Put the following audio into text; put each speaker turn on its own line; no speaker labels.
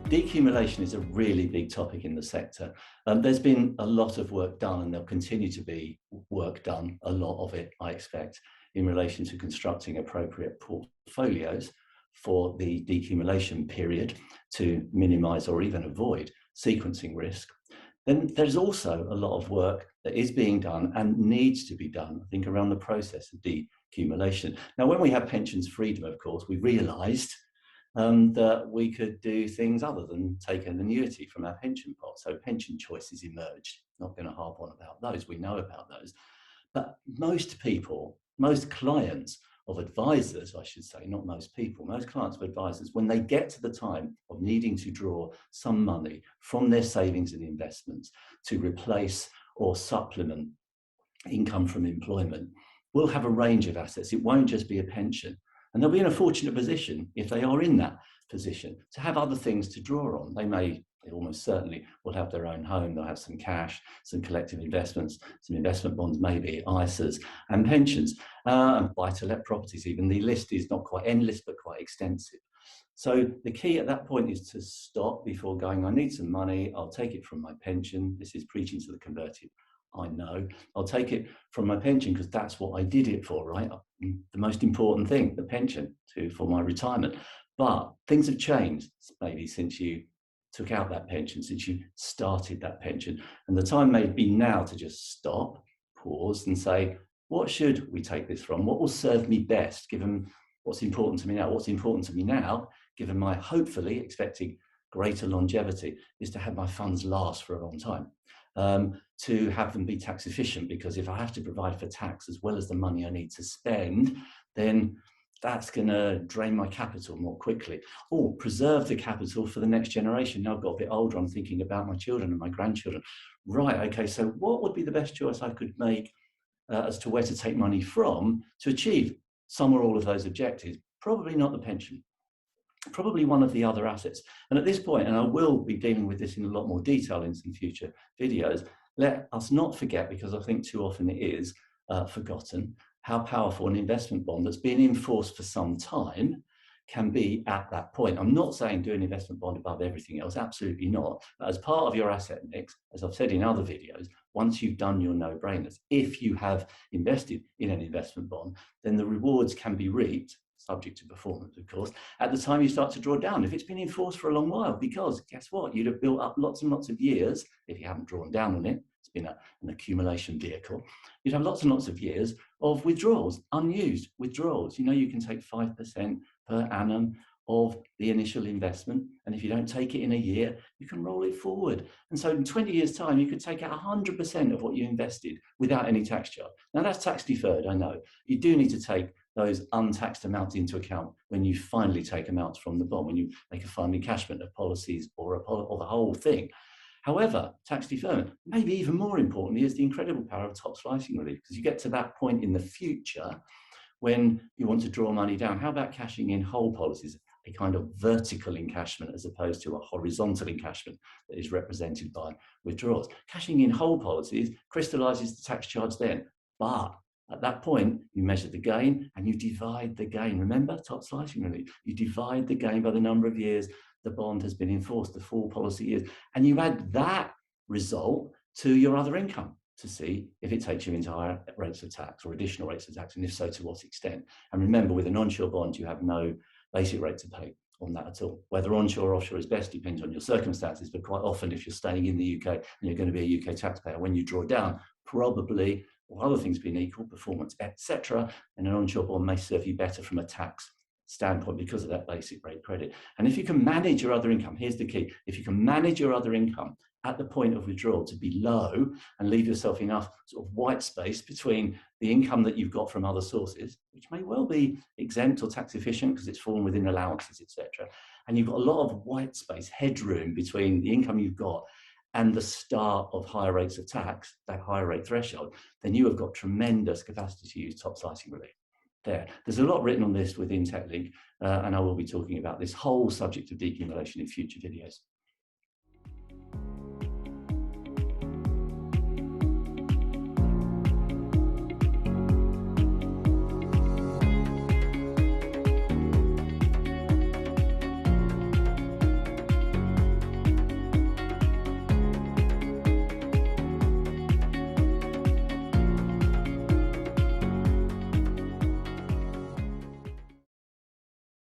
Decumulation is a really big topic in the sector. There's been a lot of work done, and there'll continue to be work done, a lot of it, I expect, in relation to constructing appropriate portfolios for the decumulation period to minimise or even avoid sequencing risk. Then there's also a lot of work that is being done and needs to be done, I think, around the process of decumulation. Now, when we had pensions freedom, of course, we realised that we could do things other than take an annuity from our pension pot. So pension choices emerged. Not going to harp on about those, we know about those. But most people, most clients of advisors, I should say, not most people, most clients of advisors, when they get to the time of needing to draw some money from their savings and investments to replace or supplement income from employment, will have a range of assets. It won't just be a pension. And they'll be in a fortunate position, if they are in that position, to have other things to draw on. They almost certainly will have their own home. They'll have some cash, some collective investments, some investment bonds, maybe ISAs and pensions, and buy-to-let properties even. The list is not quite endless, but quite extensive. So the key at that point is to stop before going, I need some money, I'll take it from my pension. This is preaching to the converted, I know. I'll take it from my pension because that's what I did it for, right? The most important thing, the pension, for my retirement. But things have changed maybe since you took out that pension, since you started that pension. And the time may be now to just stop, pause and say, what should we take this from? What will serve me best, given what's important to me now? What's important to me now, given my hopefully expecting greater longevity, is to have my funds last for a long time. To have them be tax efficient, because if I have to provide for tax as well as the money I need to spend, then that's going to drain my capital more quickly. Or preserve the capital for the next generation. Now I've got a bit older, I'm thinking about my children and my grandchildren. Right, okay, so what would be the best choice I could make as to where to take money from to achieve some or all of those objectives? Probably not the pension. Probably one of the other assets. And at this point, and I will be dealing with this in a lot more detail in some future videos, let us not forget, because I think too often it is forgotten, how powerful an investment bond that's been in force for some time can be at that point. I'm not saying do an investment bond above everything else, absolutely not. But as part of your asset mix, as I've said in other videos, once you've done your no-brainers, if you have invested in an investment bond, then the rewards can be reaped, subject to performance, of course, at the time you start to draw down, if it's been in force for a long while, because guess what? You'd have built up lots and lots of years, if you haven't drawn down on it, it's been an accumulation vehicle, you'd have lots and lots of years of withdrawals, unused withdrawals. You know, you can take 5% per annum of the initial investment, and if you don't take it in a year, you can roll it forward. And so in 20 years' time, you could take out 100% of what you invested without any tax charge. Now that's tax deferred, I know. You do need to take those untaxed amounts into account when you finally take amounts from the bond, when you make a final encashment of policies or the whole thing. However, tax deferment, maybe even more importantly, is the incredible power of top slicing relief, because you get to that point in the future when you want to draw money down. How about cashing in whole policies, a kind of vertical encashment as opposed to a horizontal encashment that is represented by withdrawals? Cashing in whole policies crystallizes the tax charge then, but at that point, you measure the gain and you divide the gain. Remember, top slicing relief. You divide the gain by the number of years the bond has been enforced, the full policy years, and you add that result to your other income to see if it takes you into higher rates of tax or additional rates of tax, and if so, to what extent. And remember, with an onshore bond, you have no basic rate to pay on that at all. Whether onshore or offshore is best depends on your circumstances, but quite often if you're staying in the UK and you're going to be a UK taxpayer, when you draw down, probably, or other things being equal, performance, etc., and an onshore bond may serve you better from a tax standpoint because of that basic rate credit. And if you can manage your other income, here's the key, if you can manage your other income at the point of withdrawal to be low and leave yourself enough sort of white space between the income that you've got from other sources, which may well be exempt or tax efficient because it's fallen within allowances, etc., and you've got a lot of white space, headroom between the income you've got and the start of higher rates of tax, that higher rate threshold, then you have got tremendous capacity to use top slicing relief. There's a lot written on this within Techlink, and I will be talking about this whole subject of decumulation in future videos.